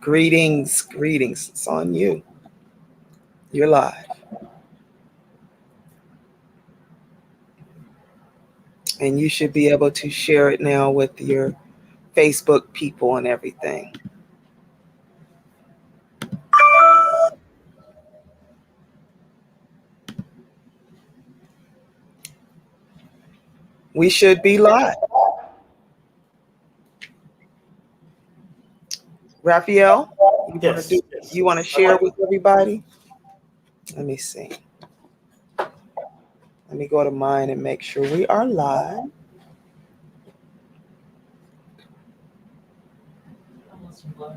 Greetings, greetings. It's on you. You're live. And you should be able to share it now with your Facebook people and everything. We should be live. Raphael, you want to share with everybody? Let me see. Let me go to mine and make sure we are live.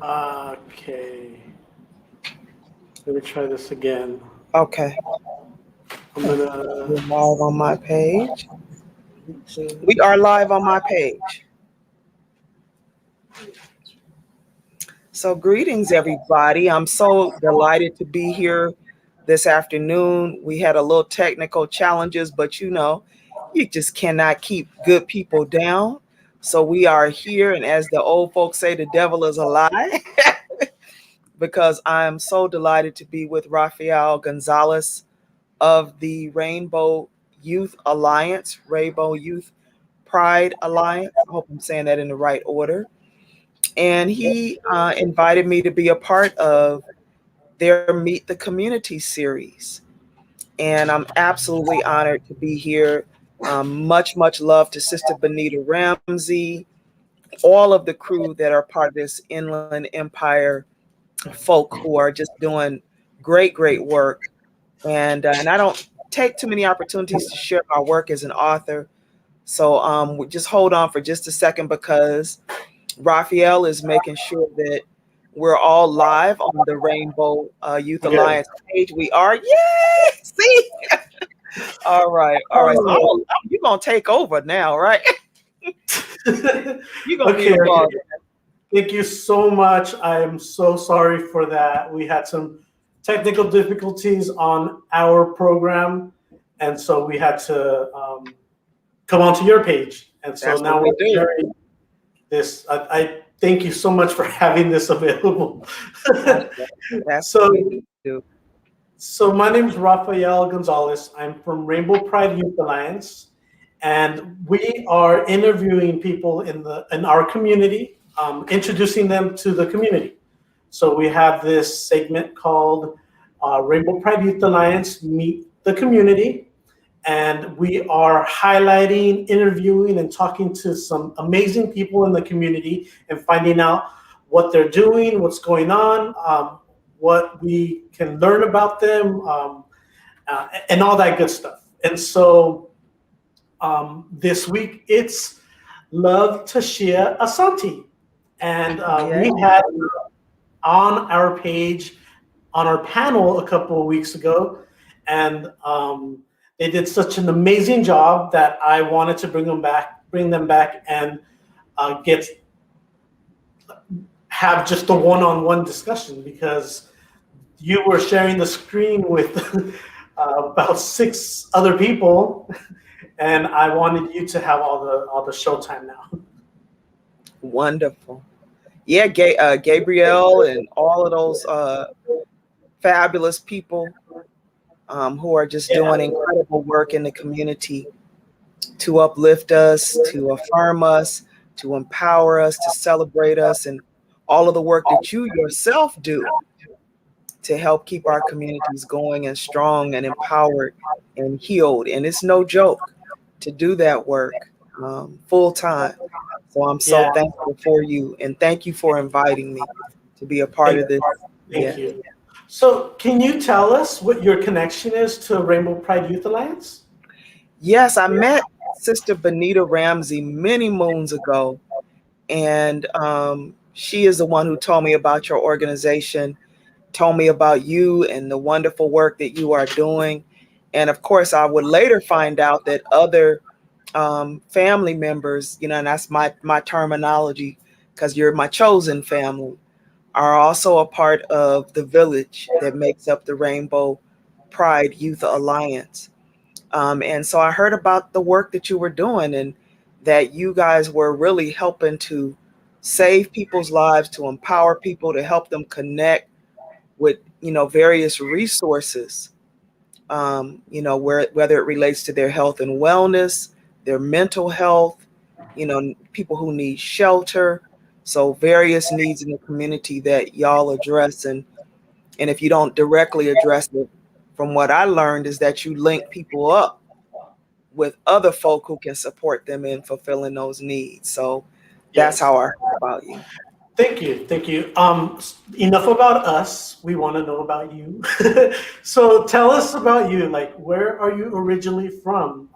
Okay. Let me try this again. Okay. We're live on my page. We are live on my page. So greetings, everybody. I'm so delighted to be here this afternoon. We had a little technical challenges, but you know, you just cannot keep good people down. So we are here, and as the old folks say, the devil is a lie. Because I'm so delighted to be with Raphael Gonzalez of the Rainbow Youth Alliance, Rainbow Youth Pride Alliance. I hope I'm saying that in the right order. And he invited me to be a part of their Meet the Community series. And I'm absolutely honored to be here. Much love to Sister Benita Ramsey, all of the crew that are part of this Inland Empire folk who are just doing great work. And I don't take too many opportunities to share my work as an author. So just hold on for just a second, because Raphael is making sure that we're all live on the Rainbow Youth Alliance page. We are. Yay! See? All right. So you're going to take over now, right? You're going to be involved. Thank you so much. I am so sorry for that. We had some technical difficulties on our program, and so we had to come onto your page. And so now we're sharing this. I thank you so much for having this available. So my name is Raphael Gonzalez. I'm from Rainbow Pride Youth Alliance, and we are interviewing people in our community, introducing them to the community. So we have this segment called Rainbow Pride Youth Alliance Meet the Community. And we are highlighting, interviewing, and talking to some amazing people in the community and finding out what they're doing, what's going on, what we can learn about them, and all that good stuff. And so this week it's Love TaShia Asanti. And we had on our page, on our panel a couple of weeks ago, and they did such an amazing job that I wanted to bring them back and have just a one-on-one discussion, because you were sharing the screen with about 6 other people, and I wanted you to have all the showtime now. Wonderful. Yeah, Gabriel and all of those fabulous people who are just doing incredible work in the community to uplift us, to affirm us, to empower us, to celebrate us, and all of the work that you yourself do to help keep our communities going and strong and empowered and healed. And it's no joke to do that work full time. So I'm so thankful for you, and thank you for inviting me to be a part of this. Thank you. So can you tell us what your connection is to Rainbow Pride Youth Alliance? Yes, I met Sister Benita Ramsey many moons ago, and she is the one who told me about your organization, told me about you and the wonderful work that you are doing. And of course, I would later find out that other family members, you know, and that's my terminology, because you're my chosen family, are also a part of the village that makes up the Rainbow Pride Youth Alliance. And so I heard about the work that you were doing, and that you guys were really helping to save people's lives, to empower people, to help them connect with, various resources, whether it relates to their health and wellness, their mental health, people who need shelter. So various needs in the community that y'all address. And if you don't directly address it, from what I learned is that you link people up with other folk who can support them in fulfilling those needs. So that's Yes. how I heard about you. Thank you. Thank you. Enough about us. We want to know about you. So tell us about you. Like, where are you originally from?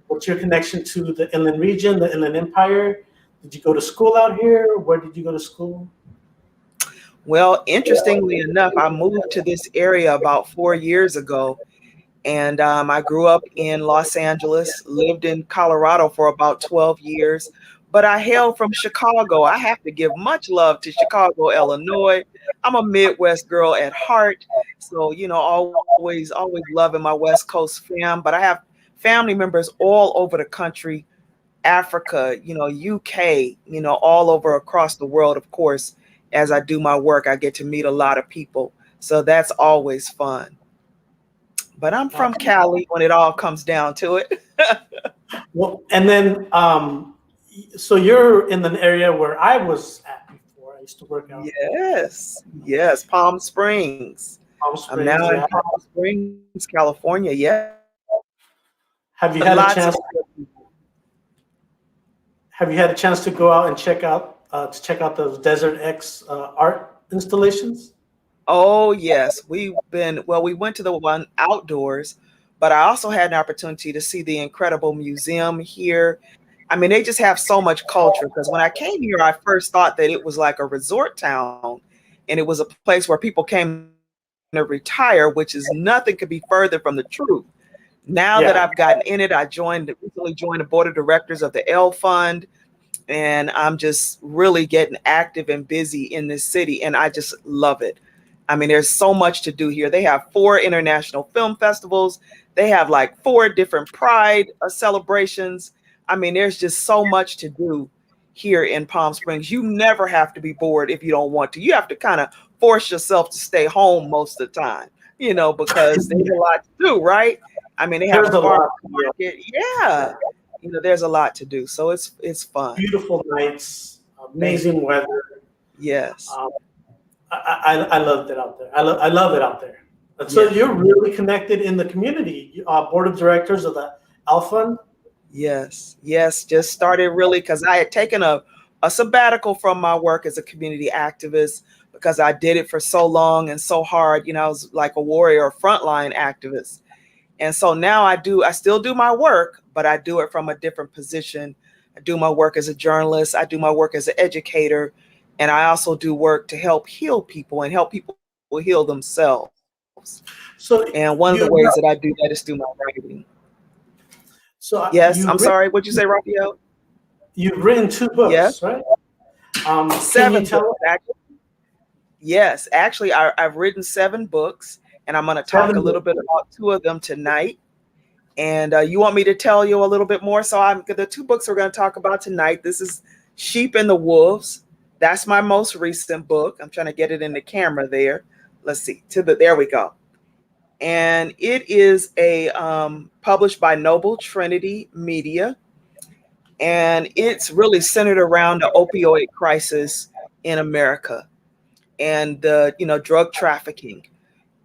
What's your connection to the Inland region, the Inland Empire? Did you go to school out here? Where did you go to school? Well, interestingly enough, I moved to this area about 4 years ago. And I grew up in Los Angeles, lived in Colorado for about 12 years, but I hail from Chicago. I have to give much love to Chicago, Illinois. I'm a Midwest girl at heart. So, always loving my West Coast fam. But I have family members all over the country, Africa, UK, all over across the world, of course. As I do my work, I get to meet a lot of people. So that's always fun. But I'm from Cali when it all comes down to it. Well, and then, so you're in an area where I was at before. I used to work out Yes, yes, Palm Springs. in Palm I'm now Springs. in Yeah. Palm Springs, California. Yes, Have you but had a lots of chance? Have you had a chance to go out and check out those Desert X art installations? Oh, yes. We went to the one outdoors, but I also had an opportunity to see the incredible museum here. I mean, they just have so much culture because when I came here, I first thought that it was like a resort town and it was a place where people came to retire, which is nothing could be further from the truth. Now that I've gotten in it, recently joined the board of directors of the L Fund, and I'm just really getting active and busy in this city, and I just love it. I mean, there's so much to do here. They have 4 international film festivals. They have like 4 different Pride celebrations. I mean, there's just so much to do here in Palm Springs. You never have to be bored if you don't want to. You have to kind of force yourself to stay home most of the time, because there's a lot to do, right? I mean, they have There's a a farm lot. Yeah. market. Yeah. There's a lot to do. So it's fun. Beautiful nights, Thank amazing you. weather. Yes. Um, I loved it out there. I love it out there. And so Yes. you're really connected in the community. Board of directors of the Alpha. Yes. Yes. Just started really because I had taken a sabbatical from my work as a community activist because I did it for so long and so hard. I was like a warrior, a frontline activist. And so now I still do my work, but I do it from a different position. I do my work as a journalist, I do my work as an educator, and I also do work to help heal people and help people heal themselves. And one of So the ways that I you do that is through my writing. so Yes, I'm you've written sorry, what'd you say, Raphael? you've written 2 books, Yes, right? Can you 7 books. tell Yes, actually, I've written 7 books, and I'm going to talk a 7 books? little bit about 2 of them tonight. And you want me to tell you a little bit more? So the 2 books we're going to talk about tonight. This is Sheep and the Wolves. That's my most recent book. I'm trying to get it in the camera there. Let's see. There we go. And it is a published by Noble Trinity Media, and it's really centered around the opioid crisis in America and the drug trafficking.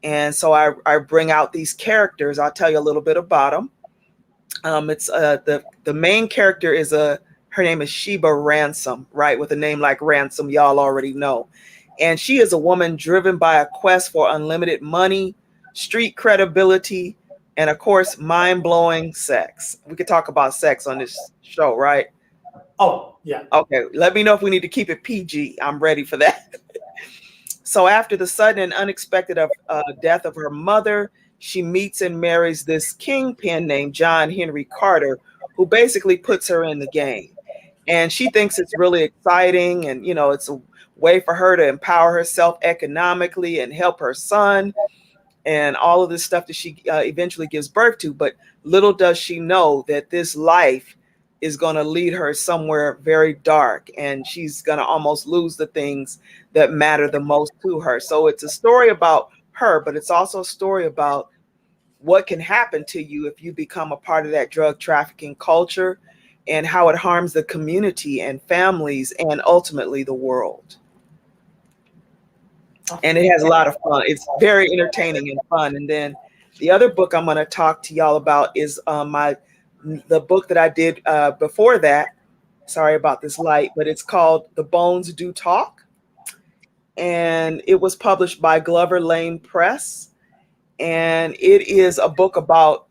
And so I bring out these characters. I'll tell you a little bit about them. It's the main character is her name is Sheba Ransom, right? With a name like Ransom, y'all already know. And she is a woman driven by a quest for unlimited money, street credibility, and of course, mind-blowing sex. We could talk about sex on this show, right? Oh, yeah. Okay, let me know if we need to keep it PG. I'm ready for that. So after the sudden and unexpected death of her mother, she meets and marries this kingpin named John Henry Carter, who basically puts her in the game. And she thinks it's really exciting, and it's a way for her to empower herself economically and help her son and all of this stuff that she eventually gives birth to. But little does she know that this life is going to lead her somewhere very dark, and she's going to almost lose the things that matter the most to her. So it's a story about her, but it's also a story about what can happen to you if you become a part of that drug trafficking culture, and how it harms the community and families and ultimately the world. And it has a lot of fun. It's very entertaining and fun. And then the other book I'm going to talk to y'all about is the book that I did before that. Sorry about this light, but it's called The Bones Do Talk, and it was published by Glover Lane Press. And it is a book about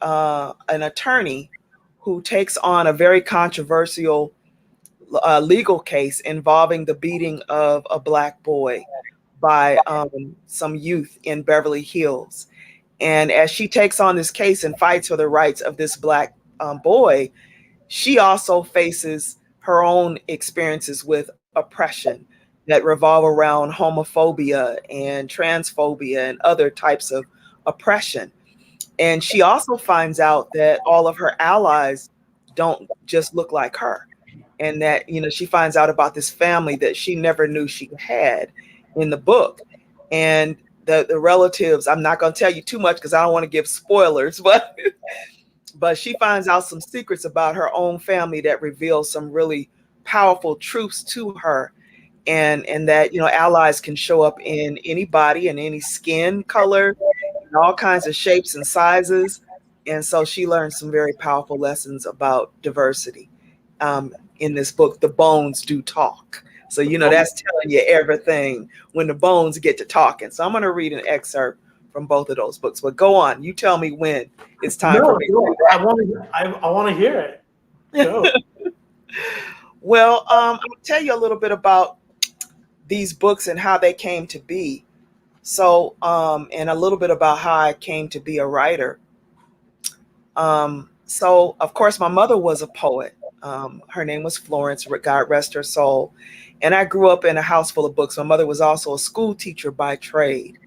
an attorney who takes on a very controversial legal case involving the beating of a Black boy by some youth in Beverly Hills. And as she takes on this case and fights for the rights of this Black boy, she also faces her own experiences with oppression that revolve around homophobia and transphobia and other types of oppression. And she also finds out that all of her allies don't just look like her. And that, she finds out about this family that she never knew she had in the book. And the relatives, I'm not going to tell you too much because I don't want to give spoilers, but she finds out some secrets about her own family that reveals some really powerful truths to her. And that, allies can show up in any body and any skin color, in all kinds of shapes and sizes. And so she learned some very powerful lessons about diversity in this book, The Bones Do Talk. So, that's telling you everything when the bones get to talking. So I'm going to read an excerpt from both of those books. But go on. You tell me when it's time for me to do that. I want to hear it. Go. Well, I'll tell you a little bit about these books and how they came to be. So, and a little bit about how I came to be a writer. So, of course, my mother was a poet. Her name was Florence, God rest her soul. And I grew up in a house full of books. My mother was also a school teacher by trade.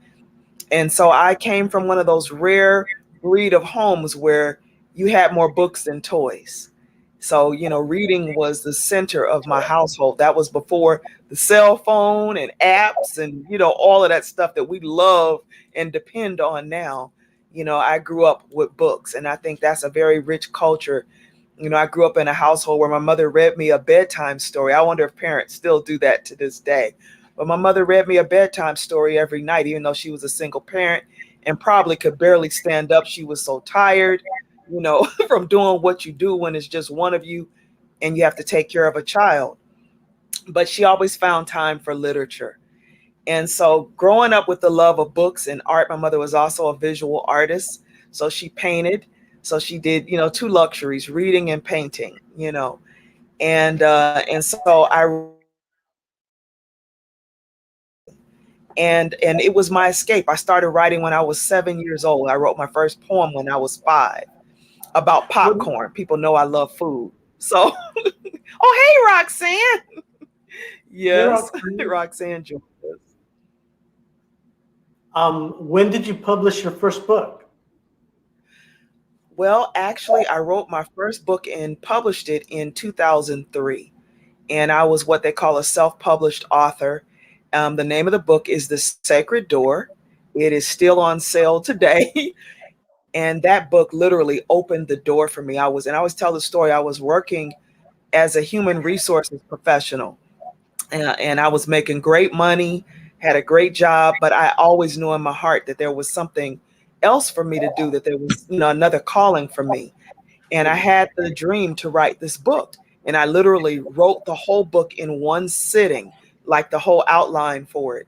And so I came from one of those rare breed of homes where you had more books than toys. So, reading was the center of my household. That was before the cell phone and apps and, all of that stuff that we love and depend on now. I grew up with books, and I think that's a very rich culture. I grew up in a household where my mother read me a bedtime story. I wonder if parents still do that to this day. But my mother read me a bedtime story every night, even though she was a single parent and probably could barely stand up. She was so tired, from doing what you do when it's just one of you and you have to take care of a child. But she always found time for literature. And so growing up with the love of books and art, my mother was also a visual artist. So she painted. So she did, two luxuries, reading and painting, and so and it was my escape. I started writing when I was 7 years old. I wrote my first poem when I was 5 about popcorn. People know I love food. So, oh, hey, Roxanne. Yes, Hey, Roxanne joined us. When did you publish your first book? Well, actually, I wrote my first book and published it in 2003. And I was what they call a self-published author. The name of the book is The Sacred Door. It is still on sale today. And that book literally opened the door for me. And I always tell the story, I was working as a human resources professional, and I was making great money, had a great job, but I always knew in my heart that there was something else for me to do, that there was, another calling for me. And I had the dream to write this book. And I literally wrote the whole book in one sitting, like the whole outline for it,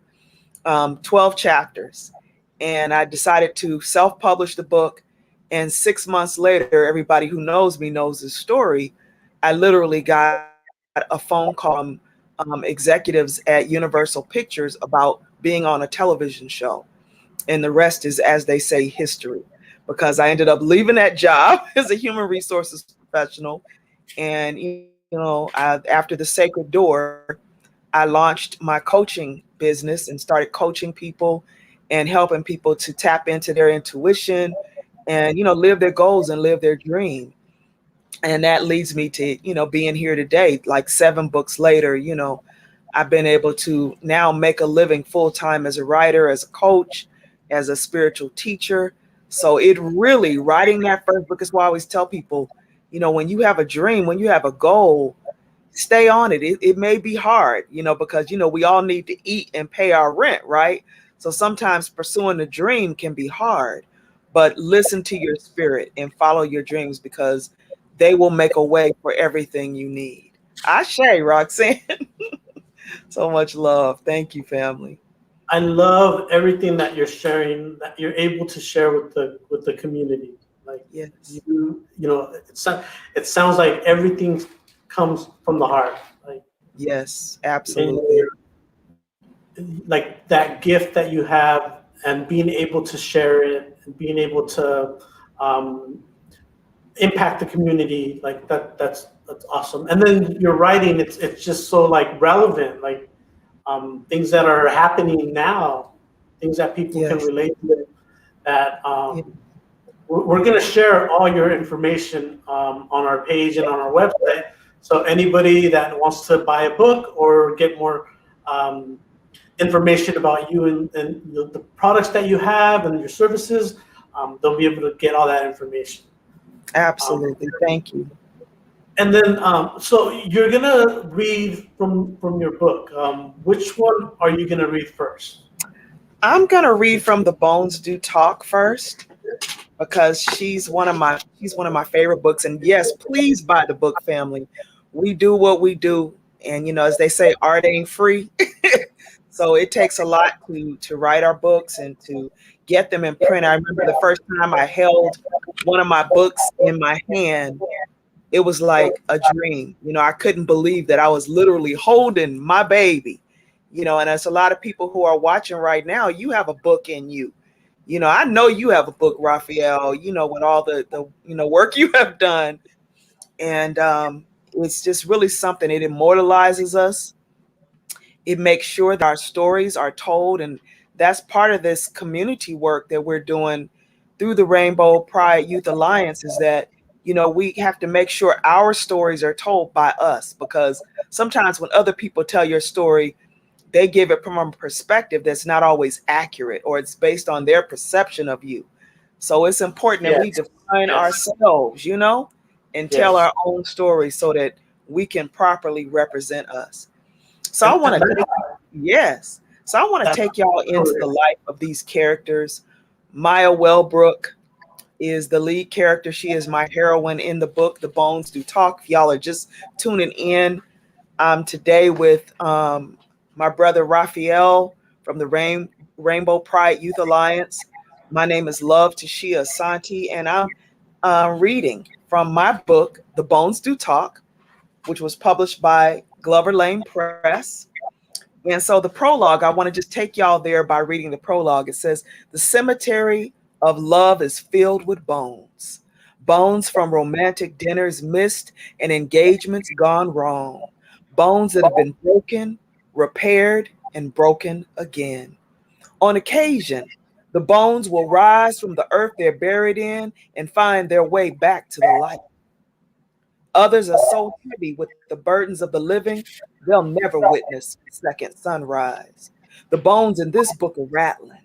12 chapters. And I decided to self-publish the book. And 6 months later, everybody who knows me knows the story. I literally got a phone call from executives at Universal Pictures about being on a television show. And the rest is, as they say, history, because I ended up leaving that job as a human resources professional. And, after The Sacred Door, I launched my coaching business and started coaching people and helping people to tap into their intuition and, live their goals and live their dream. And that leads me to, being here today, like 7 books later, I've been able to now make a living full time as a writer, as a coach, as a spiritual teacher. So it really, writing that first book is why I always tell people, when you have a dream, when you have a goal, stay on it. It may be hard, because, we all need to eat and pay our rent, right? So sometimes pursuing a dream can be hard, but listen to your spirit and follow your dreams because they will make a way for everything you need. Ashe, Roxanne. So much love. Thank you, family. I love everything that you're sharing, that you're able to share with the community. Like Yes. it sounds like everything comes from the heart. Like Yes, and absolutely. like that gift that you have, and being able to share it, and being able to um, impact the community, like that's awesome. And then your writing, it's just so like relevant, like things that are happening now, things that people can Yes. relate to. That Yeah. we're going to share all your information on our page and on our website. So anybody that wants to buy a book or get more um, information about you and the products that you have and your services, they'll be able to get all that information. Um, Absolutely. Thank you. and then, so you're gonna read from your book. Which one are you gonna read first? I'm gonna read from The Bones Do Talk first because she's one of my favorite books. And yes, please buy the book, family. We do what we do, and as they say, art ain't free. So it takes a lot to write our books and to get them in print. I remember the first time I held one of my books in my hand, it was like a dream. I couldn't believe that I was literally holding my baby. And there's a lot of people who are watching right now. You have a book in you. I know you have a book, Raphael, with all the work you have done. And it's just really something. It immortalizes us. It makes sure that our stories are told. And that's part of this community work that we're doing through the Rainbow Pride Youth Alliance is that, we have to make sure our stories are told by us because sometimes when other people tell your story, they give it from a perspective that's not always accurate or it's based on their perception of you. So it's important that we Yes, define yes, ourselves, and tell yes. our own story so that we can properly represent us. So I And, want and to take yes. So I want to that's take y'all into the correct. life of these characters. Maya Wellbrook is the lead character. She is my heroine in the book, The Bones Do Talk. If y'all are just tuning in, today with my brother Raphael from the Rainbow Pride Youth Alliance. My name is Love TaShia Asanti, and I'm reading from my book, The Bones Do Talk, which was published by Glover Lane Press. And so the prologue, I want to just take y'all there by reading the prologue. It says, "The cemetery of love is filled with bones. Bones from romantic dinners missed and engagements gone wrong. Bones that have been broken, repaired, and broken again. On occasion, the bones will rise from the earth they're buried in and find their way back to the light. Others are so heavy with the burdens of the living, they'll never witness a second sunrise. The bones in this book are rattling,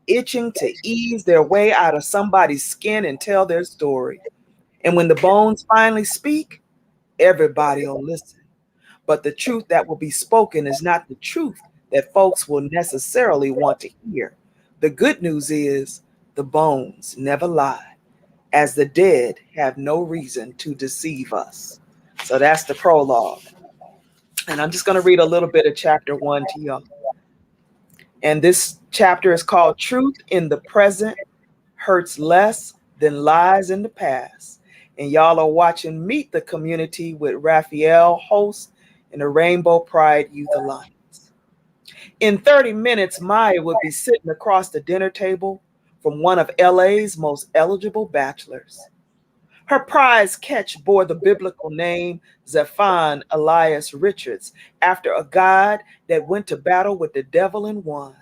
itching to ease their way out of somebody's skin and tell their story. And when the bones finally speak, everybody will listen. But the truth that will be spoken is not the truth that folks will necessarily want to hear. The good news is the bones never lie, as the dead have no reason to deceive us." So that's the prologue. And I'm just going to read a little bit of chapter 1 to y'all. And this chapter is called Truth in the Present Hurts Less Than Lies in the Past. And y'all are watching Meet the Community with Raphael, host in the Rainbow Pride Youth Alliance. In 30 minutes, Maya would be sitting across the dinner table from one of LA's most eligible bachelors. Her prize catch bore the biblical name Zephon Elias Richards, after a God that went to battle with the devil and won.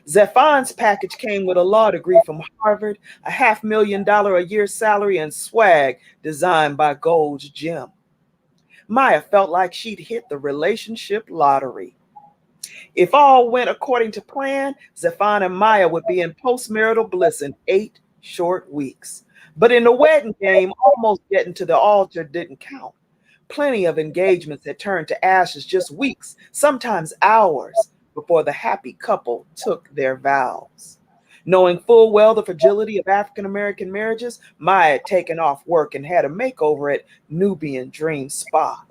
Zephon's package came with a law degree from Harvard, a $500,000 a year salary, and swag designed by Gold's Gym. Maya felt like she'd hit the relationship lottery. If all went according to plan, Zephon and Maya would be in postmarital bliss in 8 short weeks. But in the wedding game, almost getting to the altar didn't count. Plenty of engagements had turned to ashes just weeks, sometimes hours, before the happy couple took their vows. Knowing full well the fragility of African American marriages, Maya had taken off work and had a makeover at Nubian Dream Spa.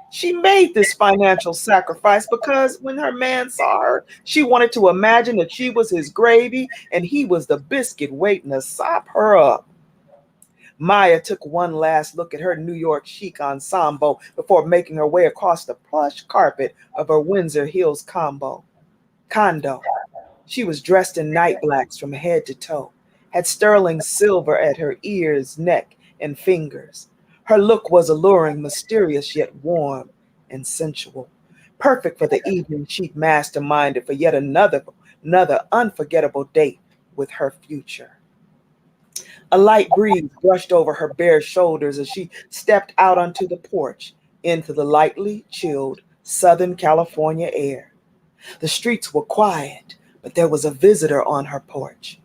She made this financial sacrifice because when her man saw her, she wanted to imagine that she was his gravy and he was the biscuit waiting to sop her up. Maya took one last look at her New York chic ensemble before making her way across the plush carpet of her Windsor Hills condo. She was dressed in night blacks from head to toe, had sterling silver at her ears, neck, and fingers. Her look was alluring, mysterious, yet warm and sensual, perfect for the evening she'd masterminded for yet another unforgettable date with her future. A light breeze brushed over her bare shoulders as she stepped out onto the porch into the lightly chilled Southern California air. The streets were quiet, but there was a visitor on her porch.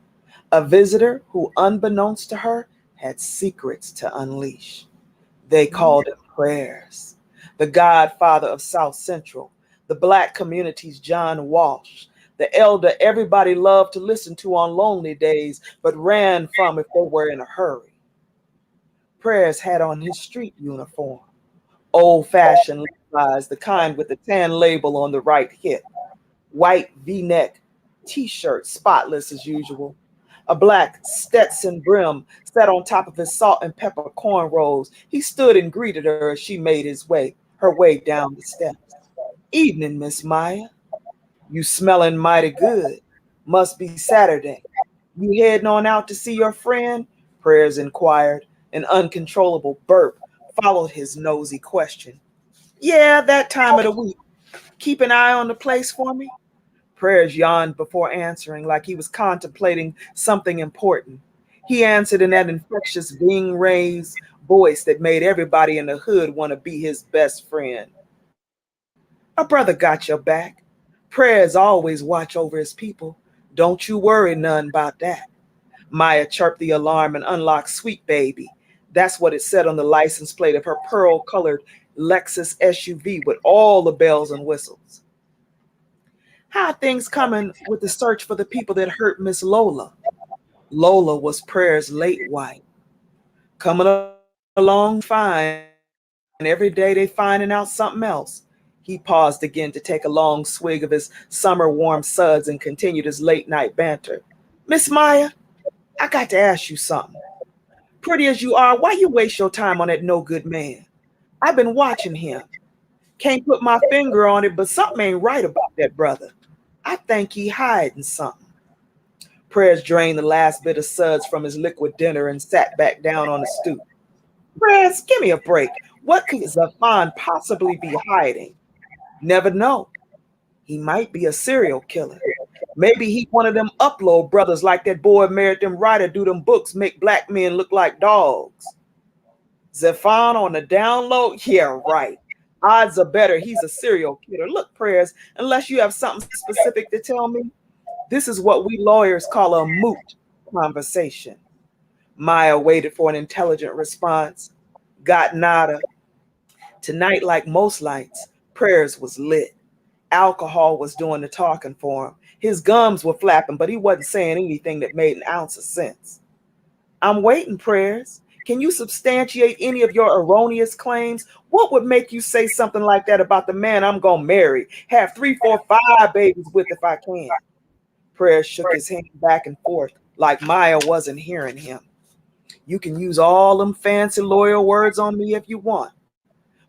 A visitor who, unbeknownst to her, had secrets to unleash. They called him Prayers, the godfather of South Central, the Black community's John Walsh, the elder everybody loved to listen to on lonely days, but ran from if they were in a hurry. Prayers had on his street uniform, old-fashioned Levi's, the kind with the tan label on the right hip, white V-neck t-shirt, spotless as usual. A black Stetson brim sat on top of his salt and pepper cornrows. He stood and greeted her as she made her way down the steps. Evening, Miss Maya. You smelling mighty good. Must be Saturday. You heading on out to see your friend? Prayers inquired. An uncontrollable burp followed his nosy question. Yeah, that time of the week. Keep an eye on the place for me? Prayers yawned before answering, like he was contemplating something important. He answered in that infectious being raised voice that made everybody in the hood want to be his best friend. A brother got your back. Prayers always watch over his people. Don't you worry none about that. Maya chirped the alarm and unlocked Sweet Baby. That's what it said on the license plate of her pearl-colored Lexus SUV with all the bells and whistles. How are things coming with the search for the people that hurt Miss Lola? Lola was Prayer's late wife. Coming along fine. Every day they finding out something else. He paused again to take a long swig of his summer warm suds and continued his late night banter. Miss Maya, I got to ask you something. Pretty as you are, why you waste your time on that no good man? I've been watching him. Can't put my finger on it, but something ain't right about that brother. I think he hiding something. Prayers drained the last bit of suds from his liquid dinner and sat back down on the stoop. Prayers, give me a break. What could Zafan possibly be hiding? Never know. He might be a serial killer. Maybe he one of them upload brothers like that boy married them writer do them books make black men look like dogs. Zephon on the down low? Yeah, right. Odds are better he's a serial killer. Look, Prayers, unless you have something specific to tell me, this is what we lawyers call a moot conversation. Maya waited for an intelligent response. Got nada. Tonight, like most nights, Prayers was lit. Alcohol was doing the talking for him. His gums were flapping, but he wasn't saying anything that made an ounce of sense. I'm waiting, Prayers. Can you substantiate any of your erroneous claims? What would make you say something like that about the man I'm going to marry, have 3, 4, 5 babies with if I can? Prayers shook his hand back and forth like Maya wasn't hearing him. You can use all them fancy lawyer words on me if you want,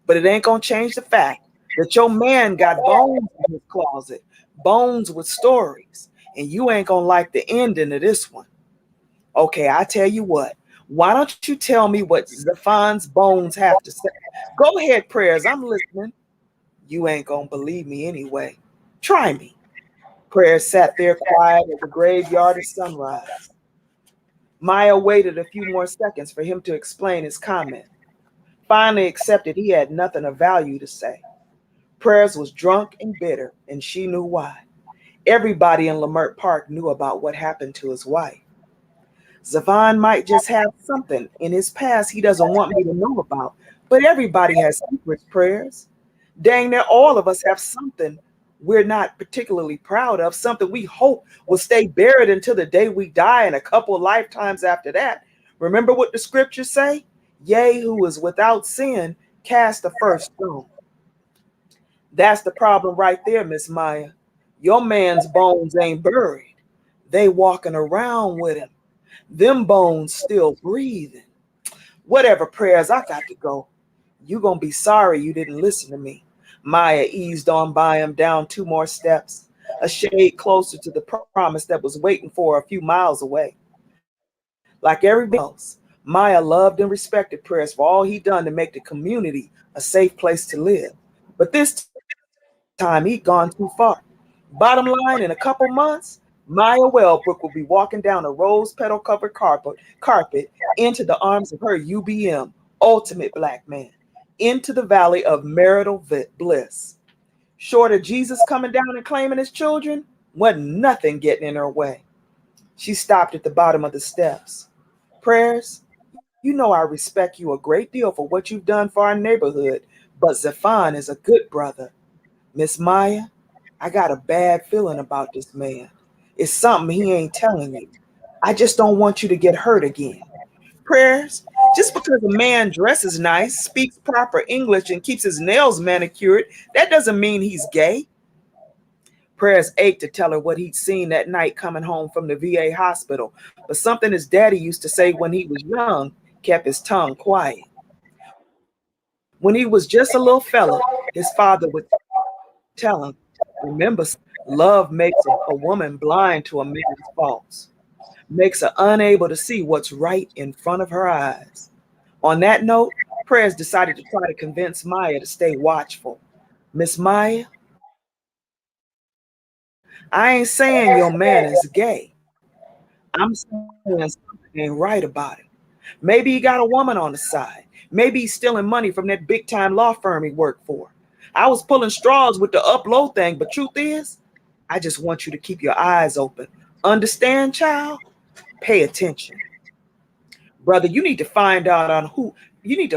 but it ain't going to change the fact that your man got bones in his closet, bones with stories, and you ain't going to like the ending of this one. Okay, I tell you what. Why don't you tell me what Zephon's bones have to say? Go ahead, Prayers. I'm listening. You ain't gonna believe me anyway. Try me. Prayer sat there quiet as the graveyard at sunrise. Maya waited a few more seconds for him to explain his comment. Finally accepted he had nothing of value to say. Prayers was drunk and bitter, and she knew why. Everybody in Lamert Park knew about what happened to his wife. Zavon might just have something in his past he doesn't want me to know about, but everybody has secrets, Prayers. Dang near all of us have something we're not particularly proud of, something we hope will stay buried until the day we die and a couple of lifetimes after that. Remember what the scriptures say? Yea, who is without sin, cast the first stone. That's the problem right there, Miss Maya. Your man's bones ain't buried. They walking around with him. Them bones still breathing. Whatever, Prayers, I got to go. You gonna be sorry you didn't listen to me. Maya eased on by him down 2 more steps, a shade closer to the promise that was waiting for her a few miles away. Like everybody else, Maya loved and respected Prayers for all he done to make the community a safe place to live. But this time he'd gone too far. Bottom line, in a couple months, Maya Wellbrook will be walking down a rose petal covered carpet into the arms of her UBM, ultimate black man, into the valley of marital bliss. Short of Jesus coming down and claiming his children, wasn't nothing getting in her way. She stopped at the bottom of the steps. Prayers, you know I respect you a great deal for what you've done for our neighborhood, but Zephon is a good brother. Miss Maya, I got a bad feeling about this man. It's something he ain't telling you. I just don't want you to get hurt again. Prayers, just because a man dresses nice, speaks proper English, and keeps his nails manicured, that doesn't mean he's gay. Prayers ached to tell her what he'd seen that night coming home from the VA hospital, but something his daddy used to say when he was young kept his tongue quiet. When he was just a little fella, his father would tell him, remember, son, love makes a woman blind to a man's faults, makes her unable to see what's right in front of her eyes. On that note, Prayers decided to try to convince Maya to stay watchful. Miss Maya, I ain't saying your man is gay. I'm saying something ain't right about him. Maybe he got a woman on the side. Maybe he's stealing money from that big time law firm he worked for. I was pulling straws with the upload thing, but truth is, I just want you to keep your eyes open. Understand, child? Pay attention. Brother, you need to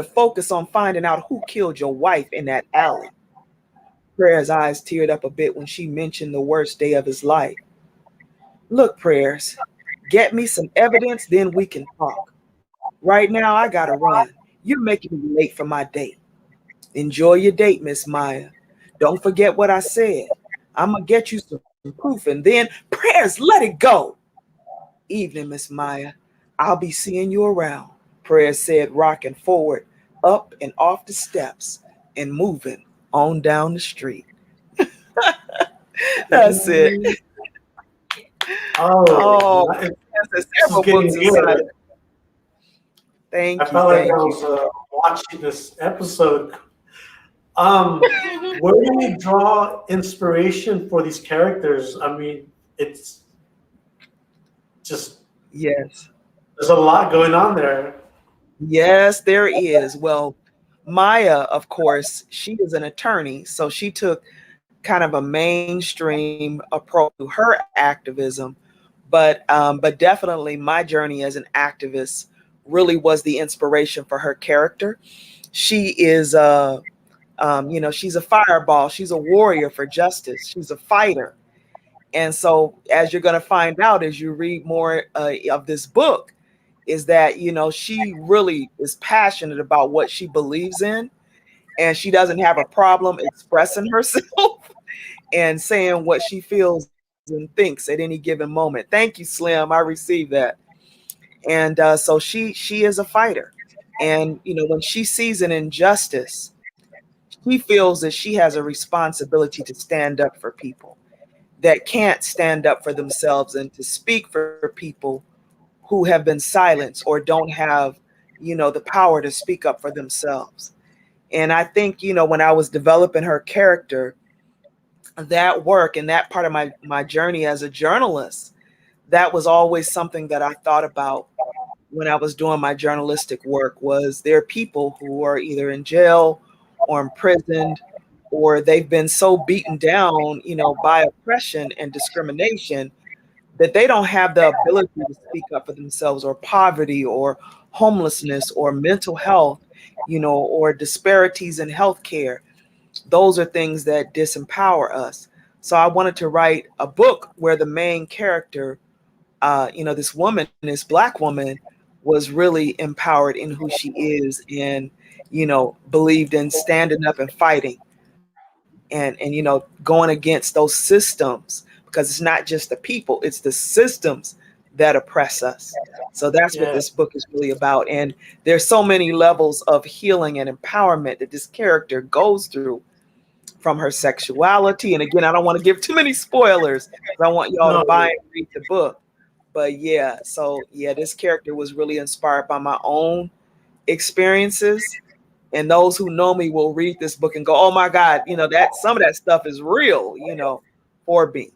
focus on finding out who killed your wife in that alley. Prayer's eyes teared up a bit when she mentioned the worst day of his life. Look, Prayers, get me some evidence, then we can talk. Right now, I gotta run. You're making me late for my date. Enjoy your date, Miss Maya. Don't forget what I said. I'm gonna get you some proof, and then Prayers, let it go. Evening, Miss Maya. I'll be seeing you around, Prayers said, rocking forward, up and off the steps, and moving on down the street. That's it. Oh, Oh, there's this is several books getting inside. good. I Thank you, felt like I thank you. was watching this episode. Where do you draw inspiration for these characters? I mean, it's just Yes. there's a lot going on there. Yes, there is. Well, Maya, of course, she is an attorney, so she took kind of a mainstream approach to her activism. But definitely my journey as an activist really was the inspiration for her character. She is she's a fireball. She's a warrior for justice. She's a fighter. And so, as you're going to find out as you read more of this book, is that, she really is passionate about what she believes in, and she doesn't have a problem expressing herself and saying what she feels and thinks at any given moment. Thank you, Slim. I received that. And so she is a fighter. And, when she sees an injustice, she feels that she has a responsibility to stand up for people that can't stand up for themselves and to speak for people who have been silenced or don't have, the power to speak up for themselves. And I think, when I was developing her character, that work and that part of my journey as a journalist, that was always something that I thought about when I was doing my journalistic work. Was there people who are either in jail or imprisoned, or they've been so beaten down, by oppression and discrimination, that they don't have the ability to speak up for themselves, or poverty or homelessness or mental health, or disparities in healthcare. Those are things that disempower us. So I wanted to write a book where the main character, this woman, this Black woman, was really empowered in who she is, and believed in standing up and fighting, and going against those systems, because it's not just the people, it's the systems that oppress us. So that's what Yeah. this book is really about. And there's so many levels of healing and empowerment that this character goes through, from her sexuality. And again, I don't want to give too many spoilers, because I want y'all to No. buy and read the book. But yeah, so yeah, this character was really inspired by my own experiences. And those who know me will read this book and go, "Oh my God, that some of that stuff is real, for me."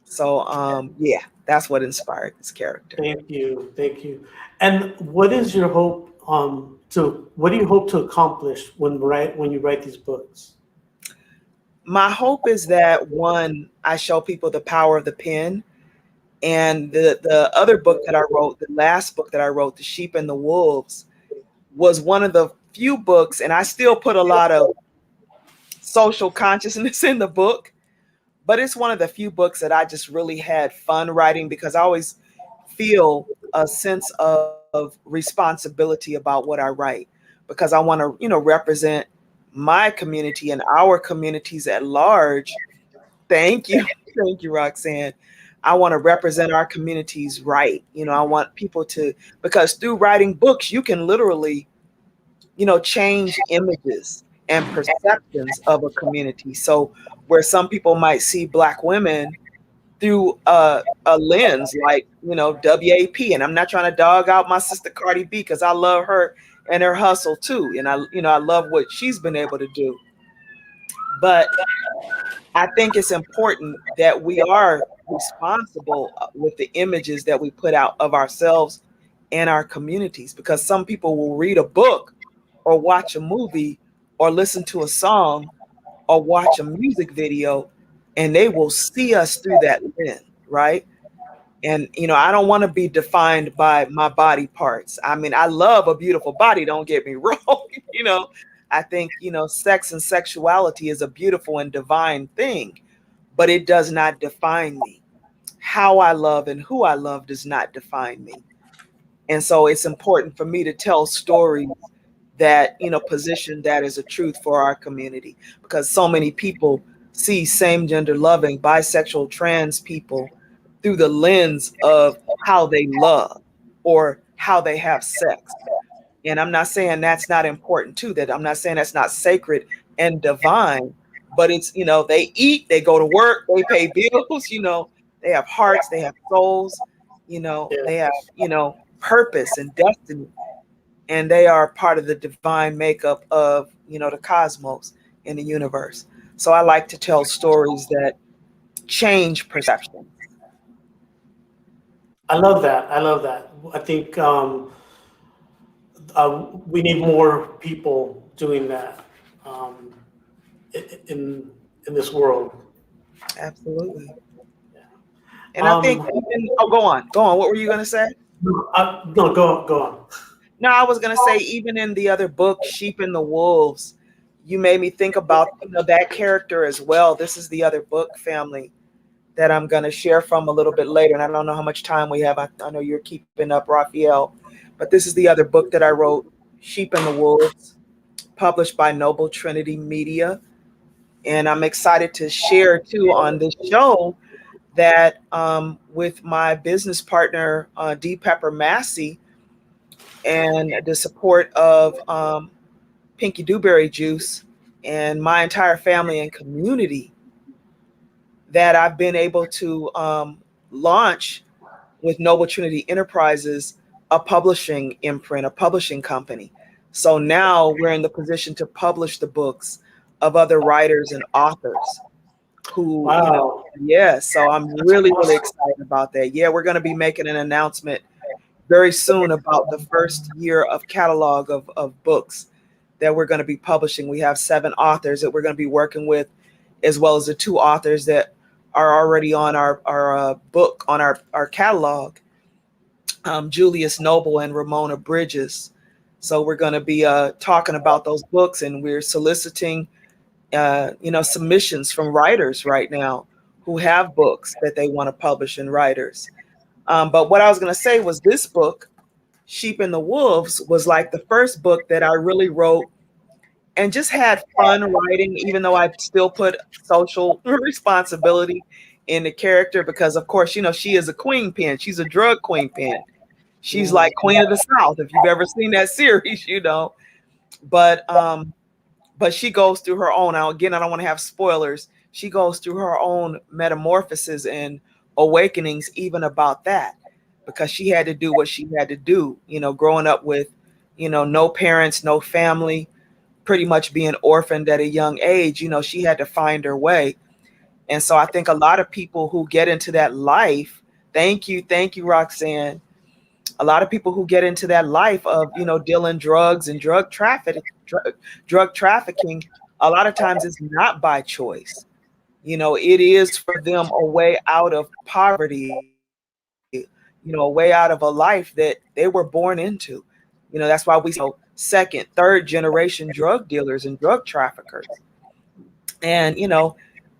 So yeah, that's what inspired this character. Thank you. Thank you. And what is your hope to what do you hope to accomplish when you write these books? My hope is that, one, I show people the power of the pen. And the other book that I wrote, the last book that I wrote, The Sheep and the Wolves, was one of the few books, and I still put a lot of social consciousness in the book, but it's one of the few books that I just really had fun writing, because I always feel a sense of responsibility about what I write, because I want to, represent my community and our communities at large. Thank you. Thank you, Roxanne. I want to represent our communities right. I want people to, because through writing books, you can literally, change images and perceptions of a community. So where some people might see Black women through a lens like, WAP, and I'm not trying to dog out my sister Cardi B, because I love her and her hustle too. And I love what she's been able to do. But I think it's important that we are responsible with the images that we put out of ourselves and our communities, because some people will read a book or watch a movie or listen to a song or watch a music video, and they will see us through that lens, right? And I don't want to be defined by my body parts. I mean, I love a beautiful body, don't get me wrong. I think, sex and sexuality is a beautiful and divine thing, but it does not define me. How I love and who I love does not define me. And so it's important for me to tell stories that, position that as a truth for our community, because so many people see same gender loving, bisexual, trans people through the lens of how they love or how they have sex. And I'm not saying that's not important too, that I'm not saying that's not sacred and divine, but it's, they eat, they go to work, they pay bills, they have hearts, they have souls, they have, Yes. purpose and destiny, and they are part of the divine makeup of, the cosmos and the universe. So I like to tell stories that change perception. I love that. I love that. I think we need more people doing that um, in this world. Absolutely. Yeah. And I think Um, even, oh, go on. What were you going to say? no, go on. No, I was going to say, even in the other book, Sheep and the Wolves, you made me think about, that character as well. This is the other book family that I'm going to share from a little bit later. And I don't know how much time we have. I know you're keeping up, Raphael, but this is the other book that I wrote, Sheep and the Wolves, published by Noble Trinity Media. And I'm excited to share too on this show that, with my business partner, D. Pepper Massey, and the support of, Pinky Dewberry Juice and my entire family and community, that I've been able to, launch with Noble Trinity Enterprises, a publishing imprint, a publishing company. So now we're in the position to publish the books of other writers and authors. who, Wow. yeah, so I'm That's really, really awesome. excited about that. Yeah, we're going to be making an announcement very soon about the first year of catalog of books that we're going to be publishing. We have 7 authors that we're going to be working with, as well as the 2 authors that are already on our book, on our catalog, Julius Noble and Ramona Bridges. So we're going to be talking about those books, and we're soliciting submissions from writers right now who have books that they want to publish, and writers. But what I was going to say was, this book, Sheep and the Wolves, was like the first book that I really wrote and just had fun writing, even though I still put social responsibility in the character, because of course, she is a queen pin. She's a drug queen pin. She's Mm. like Queen of the South, if you've ever seen that series, But she goes through her own. Now, again, I don't want to have spoilers. She goes through her own metamorphoses and awakenings, even about that, because she had to do what she had to do, growing up with, no parents, no family, pretty much being orphaned at a young age. She had to find her way. And so I think a lot of people who get into that life, thank you, Roxanne. A lot of people who get into that life of, dealing drugs and drug trafficking, a lot of times it's not by choice. It is for them a way out of poverty, a way out of a life that they were born into. That's why we see, second, third generation drug dealers and drug traffickers. And, and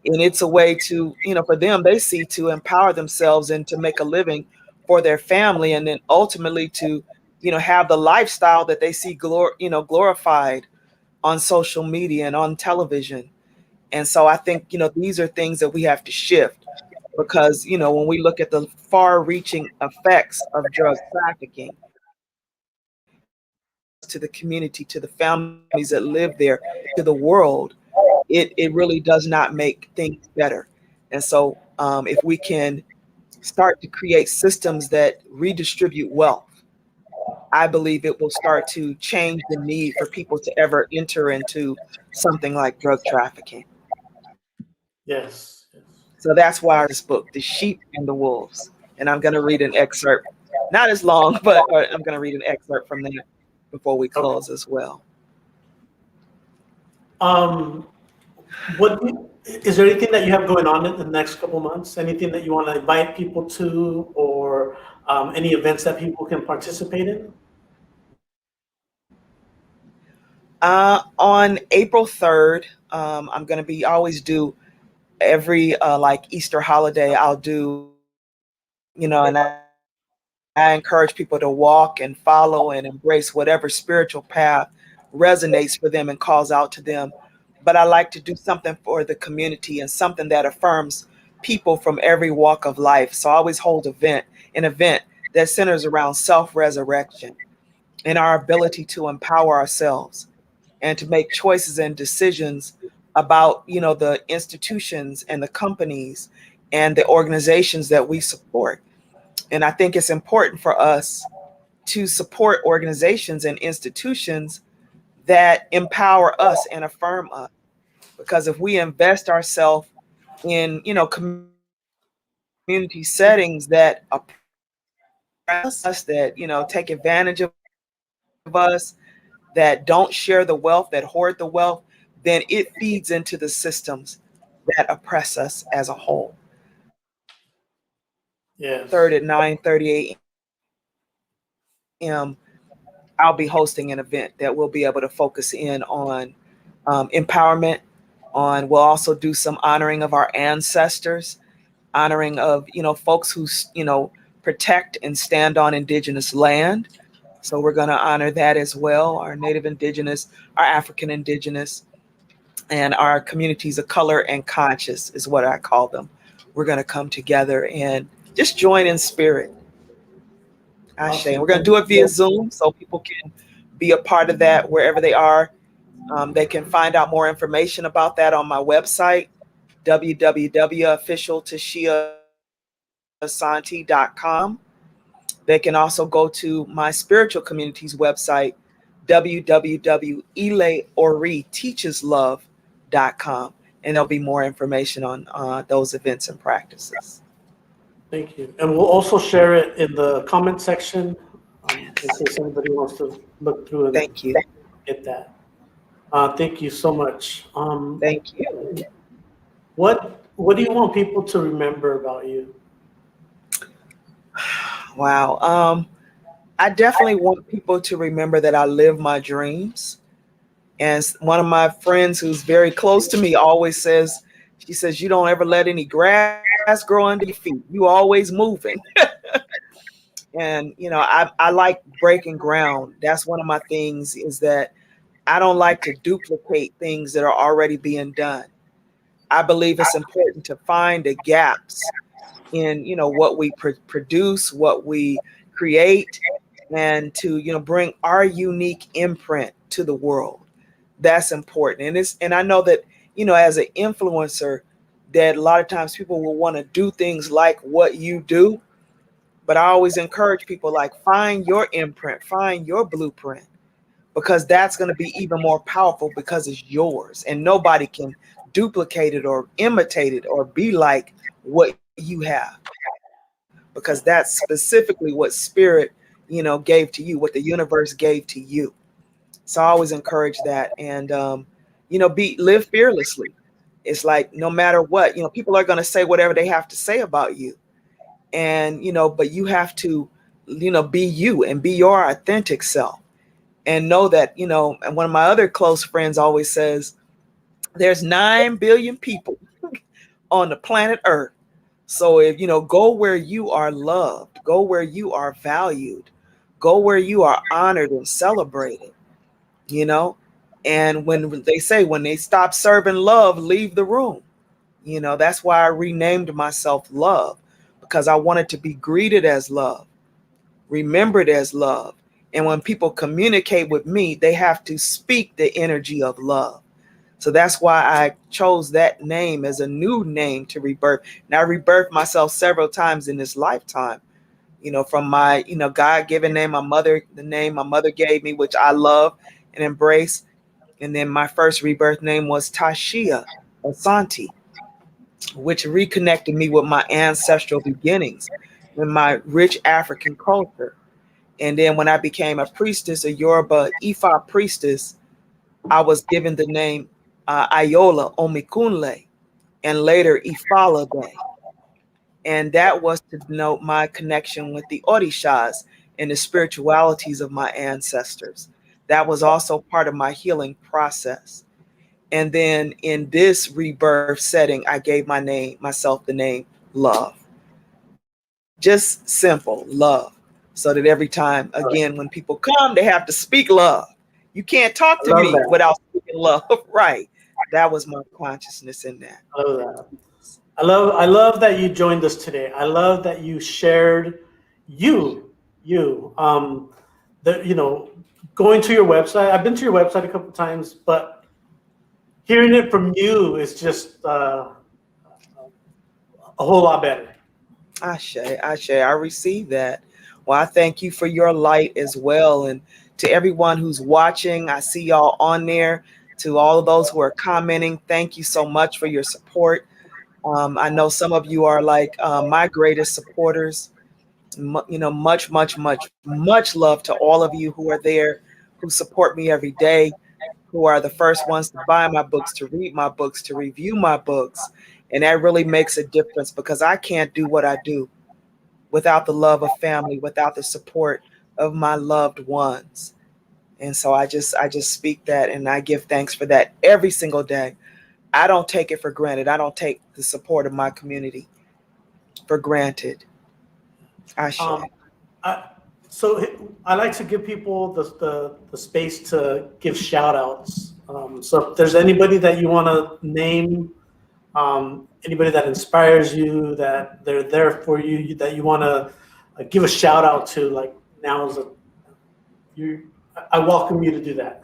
it's a way to, for them, they see, to empower themselves and to make a living for their family, and then ultimately to, have the lifestyle that they see glorified on social media and on television. And so I think, these are things that we have to shift, because, when we look at the far reaching effects of drug trafficking, to the community, to the families that live there, to the world, it really does not make things better. And so if we can start to create systems that redistribute wealth, I believe it will start to change the need for people to ever enter into something like drug trafficking. Yes. Yes. So that's why this book, The Sheep and the Wolves. And I'm going to read an excerpt, not as long, but I'm going to read an excerpt from that before we Okay. close as well. Um, is there anything that you have going on in the next couple months? Anything that you want to invite people to, or any events that people can participate in? On April 3rd, I'm going to be, I always do every like Easter holiday, I'll do, and I encourage people to walk and follow and embrace whatever spiritual path resonates for them and calls out to them. But I like to do something for the community and something that affirms people from every walk of life. So I always hold an event that centers around self-resurrection and our ability to empower ourselves and to make choices and decisions about, the institutions and the companies and the organizations that we support. And I think it's important for us to support organizations and institutions that empower us and affirm us. Because if we invest ourselves in, community settings that oppress us, that, take advantage of us, that don't share the wealth, that hoard the wealth, then it feeds into the systems that oppress us as a whole. Third Yes. at 9:30 a.m. I'll be hosting an event that will be able to focus in on empowerment. We'll also do some honoring of our ancestors, honoring of, folks who, protect and stand on indigenous land. So we're going to honor that as well. Our Native Indigenous, our African Indigenous, and our communities of color and conscious is what I call them. We're going to come together and just join in spirit. Ashe. And Awesome. we're going to do it via Zoom so people can be a part of that wherever they are. They can find out more information about that on my website, www.officialtashiaasanti.com. They can also go to my spiritual community's website, www.eleoriteacheslove.com. and there'll be more information on those events and practices. Thank you. And we'll also share it in the comment section in case anybody wants to look through and Thank you. get that. Thank you so much. Thank you. What do you want people to remember about you? Wow. I definitely want people to remember that I live my dreams. And one of my friends who's very close to me always says, she says, you don't ever let any grass grow under your feet. You always moving. And, I like breaking ground. That's one of my things is that I don't like to duplicate things that are already being done. I believe it's important to find the gaps in, what we produce, what we create, and to, bring our unique imprint to the world. That's important. And I know that, as an influencer, that a lot of times people will want to do things like what you do. But I always encourage people like find your imprint, find your blueprint, because that's going to be even more powerful because it's yours and nobody can duplicate it or imitate it or be like what you have, because that's specifically what spirit, gave to you, what the universe gave to you. So I always encourage that. And live fearlessly. It's like no matter what, people are going to say whatever they have to say about you. And but you have to be you and be your authentic self, and know that, and one of my other close friends always says there's 9 billion people on the planet Earth. So if go where you are loved, go where you are valued, go where you are honored and celebrated, you know and when they say when they stop serving love, leave the room. That's why I renamed myself Love, because I wanted to be greeted as love, remembered as love. And when people communicate with me, they have to speak the energy of love. So that's why I chose that name as a new name to rebirth. And I rebirthed myself several times in this lifetime, from my, God-given name, the name my mother gave me, which I love and embrace. And then my first rebirth name was TaShia, Asanti, which reconnected me with my ancestral beginnings and my rich African culture. And then when I became a priestess, a Yoruba Ifa priestess, I was given the name Ayola Omikunle, and later Ifala Day. And that was to denote my connection with the Orishas and the spiritualities of my ancestors. That was also part of my healing process. And then in this rebirth setting, I gave myself the name Love. Just simple, love. So that every time, again, when people come, they have to speak love. You can't talk I to love me that. without speaking love. Right. That was my consciousness in that. I love that. I love that you joined us today. I love that you shared you. Going to your website. I've been to your website a couple of times, but hearing it from you is just a whole lot better. Ashe, Ashe, I receive that. Well, I thank you for your light as well. And to everyone who's watching, I see y'all on there. To all of those who are commenting, thank you so much for your support. I know some of you are like my greatest supporters. Much, much, much, much love to all of you who are there, who support me every day, who are the first ones to buy my books, to read my books, to review my books. And that really makes a difference, because I can't do what I do without the love of family, without the support of my loved ones. And so I just speak that, and I give thanks for that every single day. I don't take it for granted. I don't take the support of my community for granted. Ashe. Um, I, so I like to give people the space to give shout outs. So if there's anybody that you want to name, anybody that inspires you, that they're there for you, that you want to give a shout out to, like now is you. I welcome you to do that.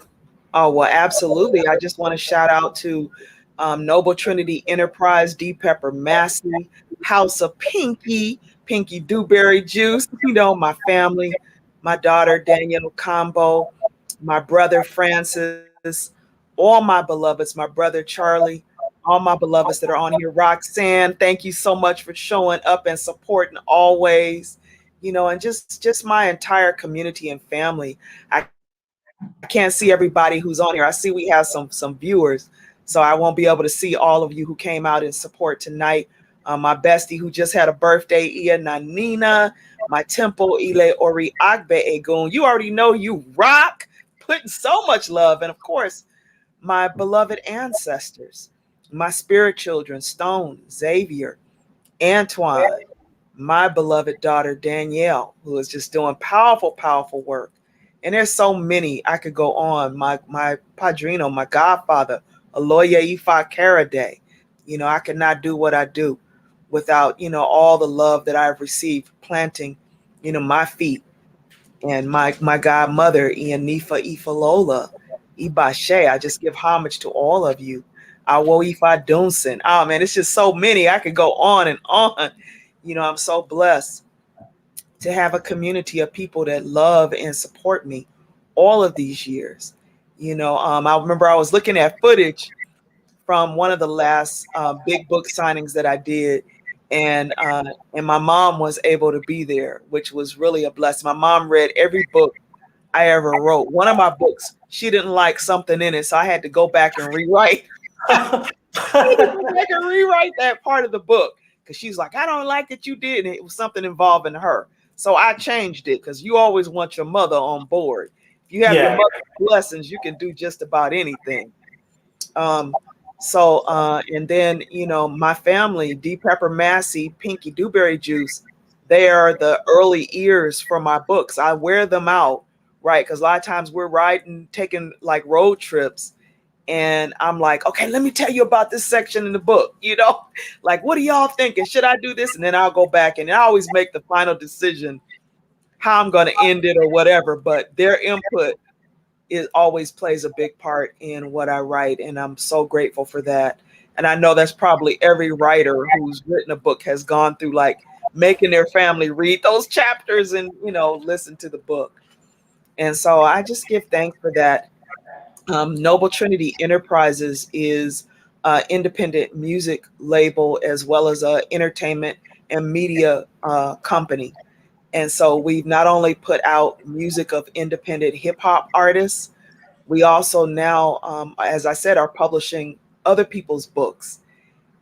Oh, well, absolutely. I just want to shout out to Noble Trinity Enterprise, D. Pepper Massey, House of Pinky, Pinky Dewberry Juice, my family, my daughter Danielle Combo, my brother Francis, all my beloveds, my brother Charlie, all my beloveds that are on here. Roxanne, thank you so much for showing up and supporting always, and just my entire community and family. I can't see everybody who's on here. I see we have some viewers, so I won't be able to see all of you who came out in support tonight. My bestie who just had a birthday, Ia Nanina, my temple, Ile Ori Agbe Egun. You already know you rock, putting so much love. And of course, my beloved ancestors, my spirit children, Stone, Xavier, Antoine, my beloved daughter, Danielle, who is just doing powerful, powerful work. And there's so many I could go on. My padrino, my godfather, Aloya Ifa Karaday. I could not do what I do without, all the love that I've received planting, my feet, and my godmother, Ianifa Ifalola, Ibashe. I just give homage to all of you. Awo Ifa Dunson. Oh man, it's just so many. I could go on and on. I'm so blessed to have a community of people that love and support me all of these years. I remember I was looking at footage from one of the last big book signings that I did, and my mom was able to be there, which was really a blessing. My mom read every book I ever wrote. One of my books, she didn't like something in it, so I had to go back and rewrite. I had to go back and rewrite that part of the book because she's like, I don't like that you did, and it was something involving her. So I changed it because you always want your mother on board. If you have your Yeah. mother's blessings, you can do just about anything. Um, and then, my family, D. Pepper Massey, Pinky Dewberry Juice, they are the early ears for my books. I wear them out, right? Because a lot of times we're riding, taking like road trips, and I'm like, okay, let me tell you about this section in the book, like, what are y'all thinking? Should I do this? And then I'll go back and I always make the final decision how I'm going to end it or whatever. But their input it always plays a big part in what I write, and I'm so grateful for that. And I know that's probably every writer who's written a book has gone through, like making their family read those chapters and listen to the book. And so I just give thanks for that. Noble Trinity Enterprises is an independent music label as well as a entertainment and media company. And so we've not only put out music of independent hip hop artists, we also now, as I said, are publishing other people's books.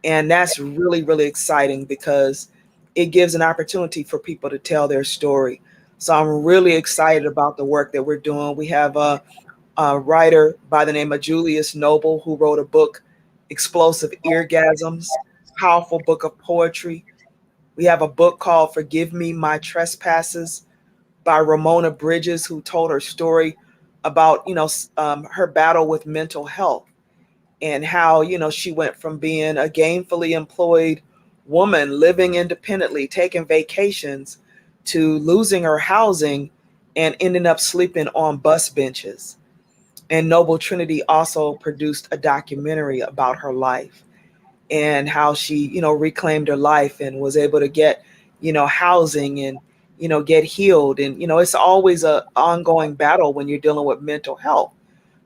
And that's really, really exciting because it gives an opportunity for people to tell their story. So I'm really excited about the work that we're doing. We have a writer by the name of Julius Noble who wrote a book, Explosive Eargasms, powerful book of poetry. We have a book called Forgive Me My Trespasses by Ramona Bridges, who told her story about, her battle with mental health and how, she went from being a gainfully employed woman living independently, taking vacations, to losing her housing and ending up sleeping on bus benches. And Noble Trinity also produced a documentary about her life and how she, reclaimed her life and was able to get, housing and, get healed. And, it's always a ongoing battle when you're dealing with mental health.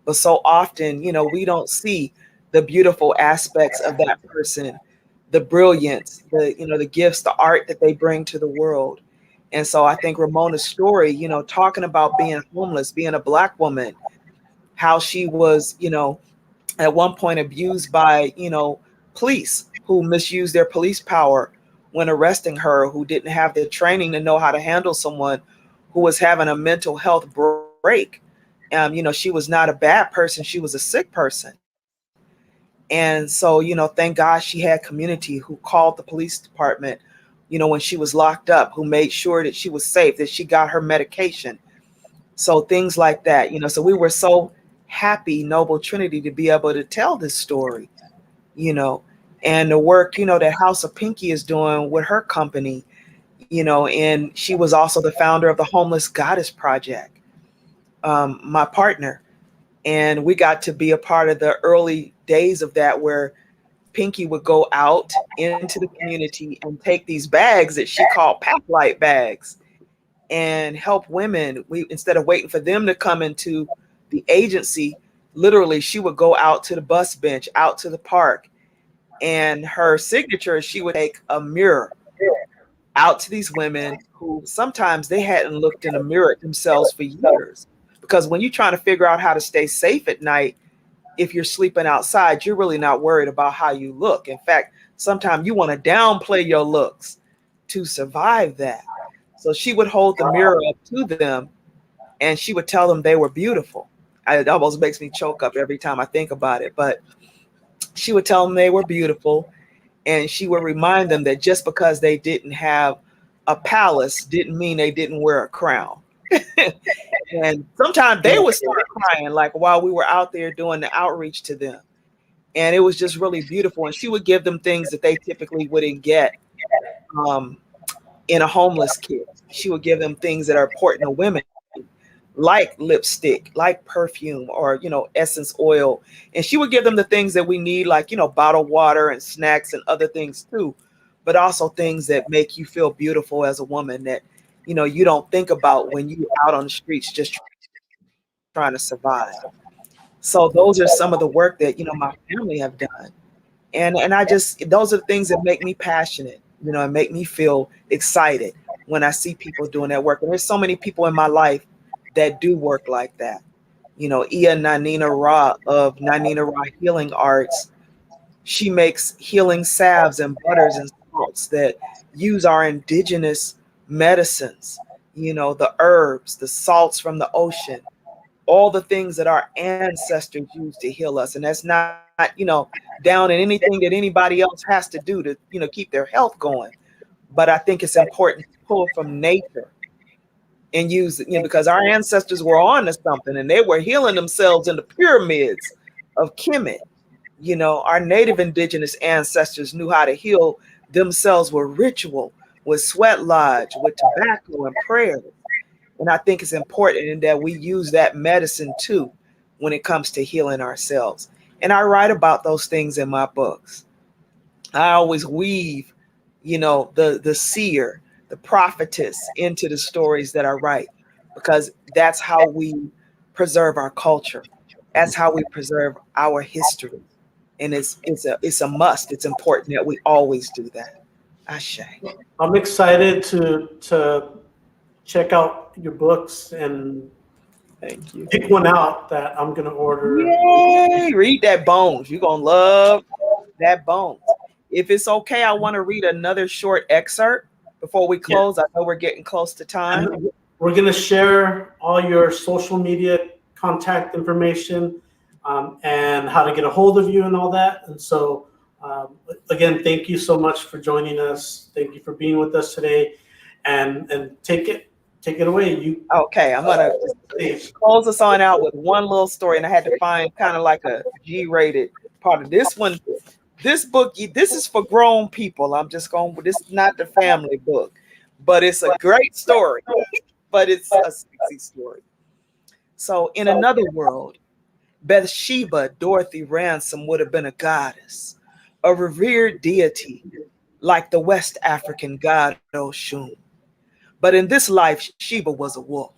But so often, we don't see the beautiful aspects of that person, the brilliance, the gifts, the art that they bring to the world. And so I think Ramona's story, talking about being homeless, being a Black woman, how she was, at one point abused by, police who misused their police power when arresting her, who didn't have the training to know how to handle someone who was having a mental health break. She was not a bad person, she was a sick person. And so, thank God she had community who called the police department, when she was locked up, who made sure that she was safe, that she got her medication. So things like that, so we were so happy, Noble Trinity, to be able to tell this story, you know, and the work, that House of Pinky is doing with her company, and she was also the founder of the Homeless Goddess Project, my partner. And we got to be a part of the early days of that, where Pinky would go out into the community and take these bags that she called pack light bags and help women. We, instead of waiting for them to come into the agency, literally she would go out to the bus bench, out to the park, And her signature is she would take a mirror out to these women who sometimes they hadn't looked in a mirror at themselves for years. Because when you're trying to figure out how to stay safe at night, if you're sleeping outside, you're really not worried about how you look. In fact, sometimes you want to downplay your looks to survive that. So she would hold the mirror up to them and she would tell them they were beautiful. It almost makes me choke up every time I think about it. But she would tell them they were beautiful, and she would remind them that just because they didn't have a palace didn't mean they didn't wear a crown. And sometimes they would start crying, like while we were out there doing the outreach to them. And it was just really beautiful. And she would give them things that they typically wouldn't get um, in a homeless kid. She would give them things that are important to women, like lipstick, like perfume, or essence oil. And she would give them the things that we need, like bottled water and snacks and other things too, but also things that make you feel beautiful as a woman that you don't think about when you're out on the streets just trying to survive. So those are some of the work that my family have done. And I just, those are the things that make me passionate, and make me feel excited when I see people doing that work. And there's so many people in my life that do work like that. Ia Nanina Ra of Nanina Ra Healing Arts, she makes healing salves and butters and salts that use our indigenous medicines, the herbs, the salts from the ocean, all the things that our ancestors used to heal us. And that's not, down in anything that anybody else has to do to, keep their health going. But I think it's important to pull from nature and use it, because our ancestors were on to something and they were healing themselves in the pyramids of Kemet. Our native indigenous ancestors knew how to heal themselves with ritual, with sweat lodge, with tobacco and prayer. And I think it's important that we use that medicine too when it comes to healing ourselves. And I write about those things in my books. I always weave, the seer, the prophetess into the stories that I write, because that's how we preserve our culture. That's how we preserve our history. And it's a must. It's important that we always do that. Ashe. I'm excited to check out your books and Thank you. pick one out that I'm gonna order. Yay! Read that Bones. You're gonna love that Bones. If it's okay, I want to read another short excerpt before we close. I know we're getting close to time. And we're gonna share all your social media contact information, and how to get a hold of you and all that. And so, again, thank you so much for joining us. Thank you for being with us today, and take it away. You Okay, I'm gonna just close us on out with one little story, and I had to find kind of like a G-rated part of this one. This book, this is for grown people. I'm just going. This is not the family book, but it's a great story. But it's a sexy story. So, in another world, Bathsheba Dorothy Ransom would have been a goddess, a revered deity like the West African god Oshun. But in this life, Sheba was a wolf,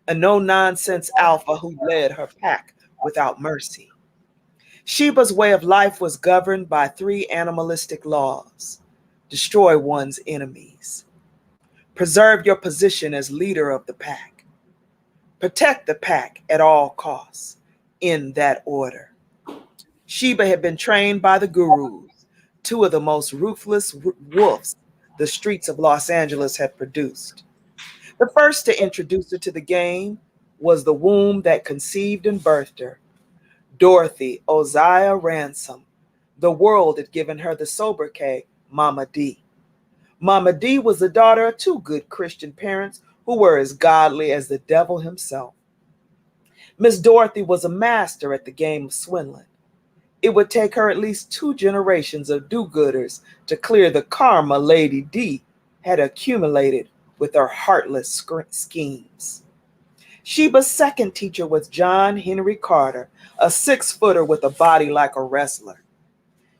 a no-nonsense alpha who led her pack without mercy. Sheba's way of life was governed by three animalistic laws: destroy one's enemies, preserve your position as leader of the pack, protect the pack at all costs, in that order. Sheba had been trained by the gurus, two of the most ruthless wolves the streets of Los Angeles had produced. The first to introduce her to the game was the womb that conceived and birthed her, Dorothy Oziah Ransom. The world had given her the sobriquet Mama D. Mama D was the daughter of two good Christian parents who were as godly as the devil himself. Miss Dorothy was a master at the game of swindling. It would take her at least 2 generations of do-gooders to clear the karma Lady D had accumulated with her heartless schemes. Sheba's second teacher was John Henry Carter, a 6-footer with a body like a wrestler.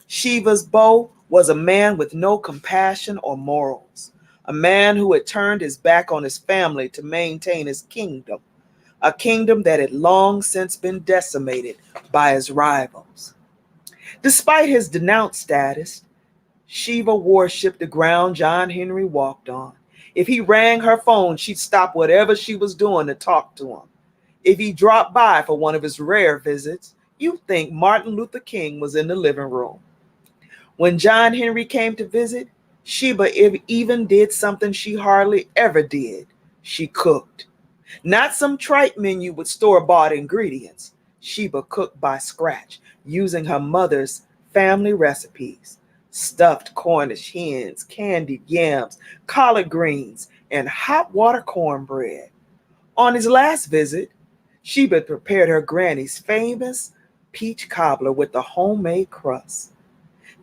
Sheba's beau was a man with no compassion or morals, a man who had turned his back on his family to maintain his kingdom, a kingdom that had long since been decimated by his rivals. Despite his denounced status, Sheba worshipped the ground John Henry walked on. If he rang her phone, she'd stop whatever she was doing to talk to him. If he dropped by for one of his rare visits, you'd think Martin Luther King was in the living room. When John Henry came to visit, Sheba even did something she hardly ever did. She cooked. Not some trite menu with store-bought ingredients. Sheba cooked by scratch, using her mother's family recipes. Stuffed Cornish hens, candied yams, collard greens, and hot water cornbread. On his last visit, Sheba prepared her granny's famous peach cobbler with the homemade crust.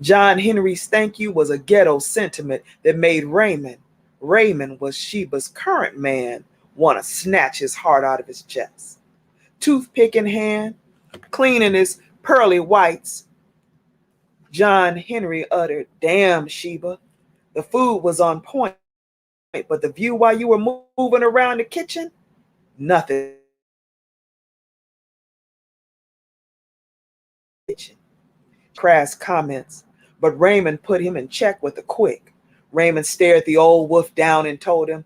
John Henry's thank you was a ghetto sentiment that made Raymond was Sheba's current man, want to snatch his heart out of his chest. Toothpick in hand, cleaning his pearly whites, John Henry uttered, "Damn, Sheba, the food was on point, but the view while you were moving around the kitchen, nothing." Crass comments, but Raymond put him in check with a quick. Raymond stared the old wolf down and told him,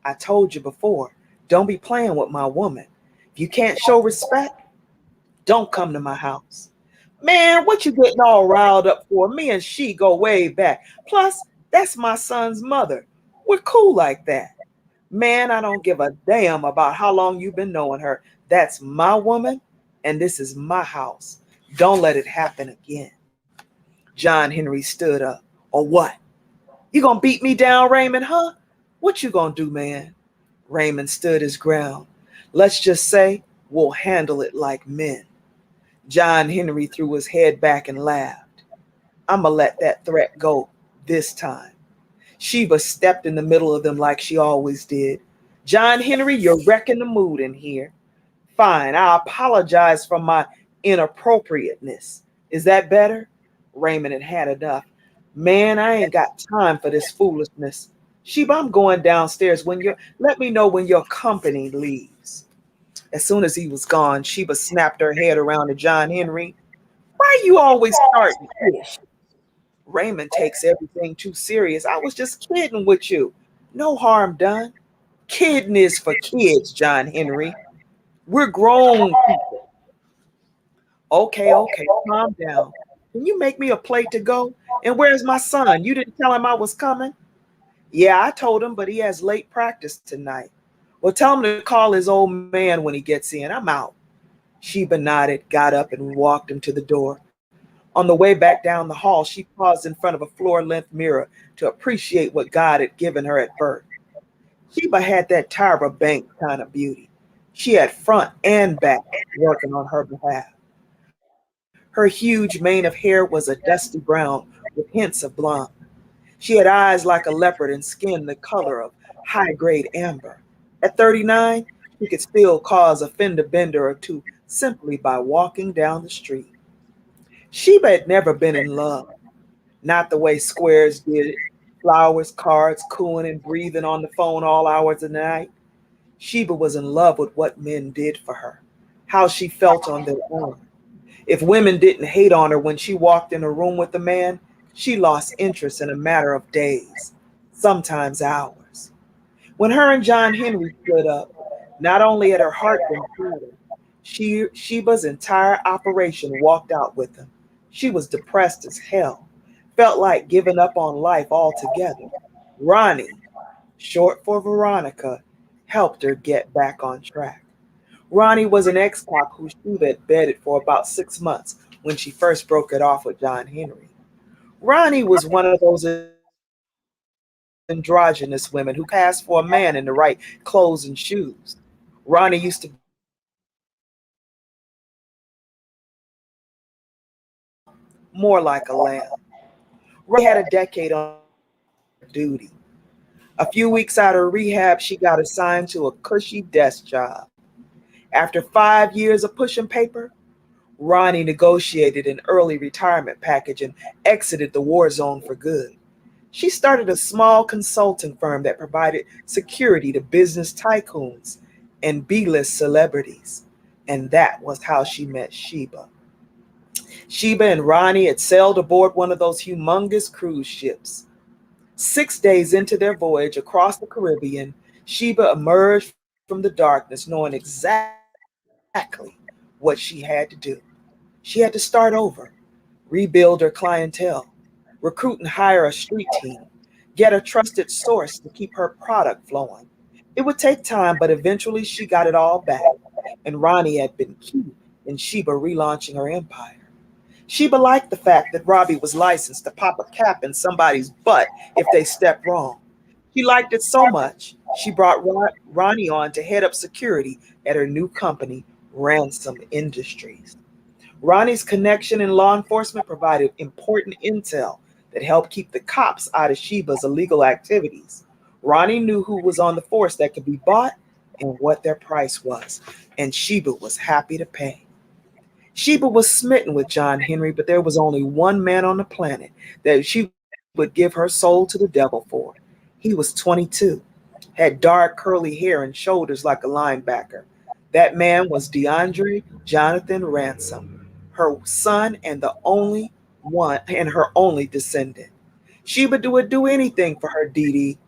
"I told you before, don't be playing with my woman. If you can't show respect, don't come to my house." "Man, what you getting all riled up for? Me and she go way back. Plus, that's my son's mother. We're cool like that." "Man, I don't give a damn about how long you've been knowing her. That's my woman, and this is my house. Don't let it happen again." John Henry stood up. "Or what? You gonna beat me down, Raymond, huh? What you gonna do, man?" Raymond stood his ground. "Let's just say we'll handle it like men." John Henry threw his head back and laughed. "I'ma let that threat go this time." Sheba stepped in the middle of them like she always did. "John Henry, you're wrecking the mood in here." "Fine, I apologize for my inappropriateness. Is that better?" Raymond had had enough. "Man, I ain't got time for this foolishness. Sheba, I'm going downstairs let me know when your company leaves." As soon as he was gone, Sheba snapped her head around to John Henry. "Why you always starting ish? Raymond takes everything too serious. I was just kidding with you. No harm done. Kidding is for kids, John Henry. We're grown people." Okay, calm down. Can you make me a plate to go? And where's my son? You didn't tell him I was coming?" "Yeah, I told him, but he has late practice tonight." "Well, tell him to call his old man when he gets in. I'm out." Sheba nodded, got up, and walked him to the door. On the way back down the hall, she paused in front of a floor-length mirror to appreciate what God had given her at birth. Sheba had that Tyra Banks kind of beauty. She had front and back working on her behalf. Her huge mane of hair was a dusty brown with hints of blonde. She had eyes like a leopard and skin the color of high-grade amber. At 39, she could still cause a fender bender or two simply by walking down the street. Sheba had never been in love, not the way Squares did it, flowers, cards, cooing and breathing on the phone all hours of the night. Sheba was in love with what men did for her, how she felt on their own. If women didn't hate on her when she walked in a room with a man, she lost interest in a matter of days, sometimes hours. When her and John Henry stood up, not only had her heart been shattered, Sheba's entire operation walked out with him. She was depressed as hell, felt like giving up on life altogether. Ronnie, short for Veronica, helped her get back on track. Ronnie was an ex-cop who Sheba had bedded for about 6 months when she first broke it off with John Henry. Ronnie was one of those androgynous women who cast for a man in the right clothes and shoes. Ronnie used to be a beauty, more like a lamb. Ronnie had a decade on duty. A few weeks out of rehab, she got assigned to a cushy desk job. After 5 years of pushing paper, Ronnie negotiated an early retirement package and exited the war zone for good. She started a small consulting firm that provided security to business tycoons and B-list celebrities. And that was how she met Sheba. Sheba and Ronnie had sailed aboard one of those humongous cruise ships. 6 days into their voyage across the Caribbean, Sheba emerged from the darkness knowing exactly what she had to do. She had to start over, rebuild her clientele, recruit and hire a street team, get a trusted source to keep her product flowing. It would take time, but eventually she got it all back. And Ronnie had been key in Sheba relaunching her empire. Sheba liked the fact that Robbie was licensed to pop a cap in somebody's butt if they stepped wrong. She liked it so much, she brought Ronnie on to head up security at her new company, Ransom Industries. Ronnie's connection in law enforcement provided important intel that helped keep the cops out of Sheba's illegal activities. Ronnie knew who was on the force that could be bought and what their price was, and Sheba was happy to pay. Sheba was smitten with John Henry, but there was only one man on the planet that she would give her soul to the devil for. He was 22, had dark curly hair and shoulders like a linebacker. That man was DeAndre Jonathan Ransom, her son and the only one and her only descendant. Sheba would do anything for her Dee Dee,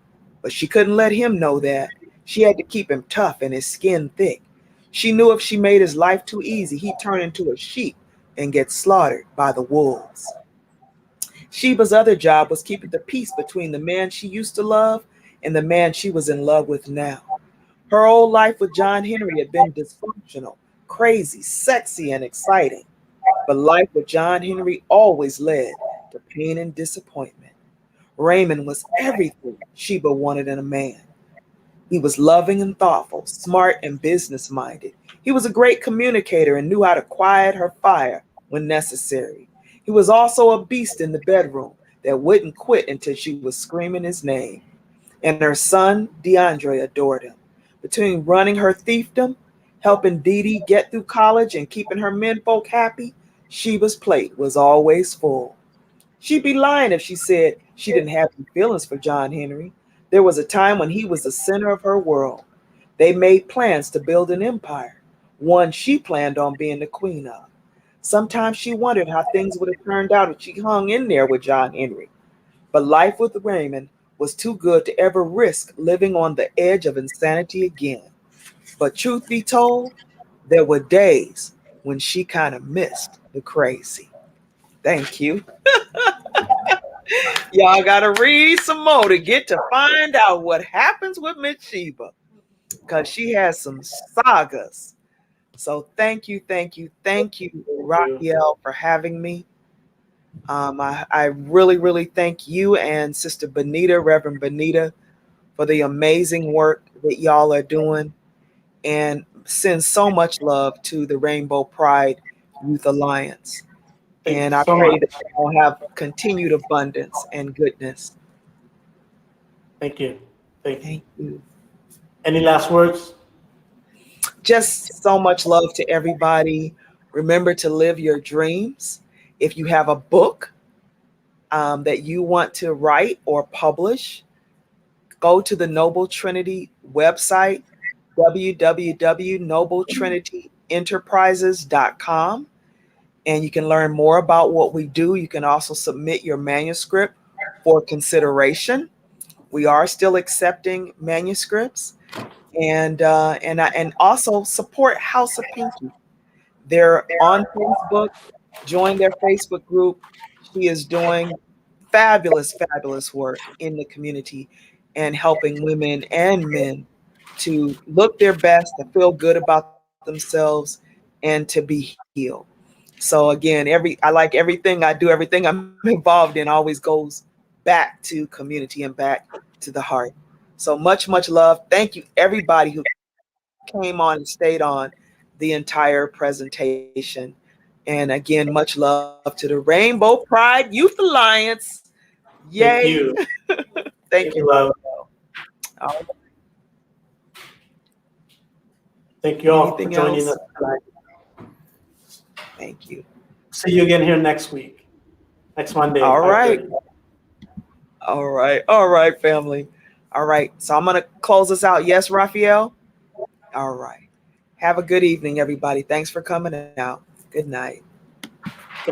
but she couldn't let him know that. She had to keep him tough and his skin thick. She knew if she made his life too easy, he'd turn into a sheep and get slaughtered by the wolves. Sheba's other job was keeping the peace between the man she used to love and the man she was in love with now. Her old life with John Henry had been dysfunctional, crazy, sexy, and exciting. But life with John Henry always led to pain and disappointment. Raymond was everything Sheba wanted in a man. He was loving and thoughtful, smart and business minded. He was a great communicator and knew how to quiet her fire when necessary. He was also a beast in the bedroom that wouldn't quit until she was screaming his name. And her son, DeAndre, adored him. Between running her thiefdom, helping Dee Dee get through college, and keeping her menfolk happy, Sheba's plate was always full. She'd be lying if she said she didn't have any feelings for John Henry. There was a time when he was the center of her world. They made plans to build an empire, one she planned on being the queen of. Sometimes she wondered how things would have turned out if she hung in there with John Henry. But life with Raymond was too good to ever risk living on the edge of insanity again. But truth be told, there were days when she kind of missed the crazy. Thank you. Y'all got to read some more to get to find out what happens with Miss Sheba, because she has some sagas. So thank you, Raphael, for having me. I really, really thank you and Sister Benita, Reverend Benita, for the amazing work that y'all are doing, and send so much love to the Rainbow Pride Youth Alliance. Thank And you I so pray much. that y'all have continued abundance and goodness. Thank you. Thank you. Thank you. Any last words? Just so much love to everybody. Remember to live your dreams. If you have a book that you want to write or publish, go to the Noble Trinity website, www.nobletrinityenterprises.com, and you can learn more about what we do. You can also submit your manuscript for consideration. We are still accepting manuscripts, and also support House of Pinky. They're on Facebook. Join their Facebook group. She is doing fabulous, fabulous work in the community and helping women and men to look their best, to feel good about themselves, and to be healed. So again, I like everything I do, everything I'm involved in always goes back to community and back to the heart. So much love. Thank you everybody who came on and stayed on the entire presentation. And again, much love to the Rainbow Pride Youth Alliance. Yay. Thank you. Thank you, Thank you, Raphael. love. All right. Thank you all for Anything joining else? us tonight. Thank you. See you again here next week, next Monday at All right. 5:30. All right. All right, family. All right. So I'm going to close this out. Yes, Raphael? All right. Have a good evening, everybody. Thanks for coming out. Good night.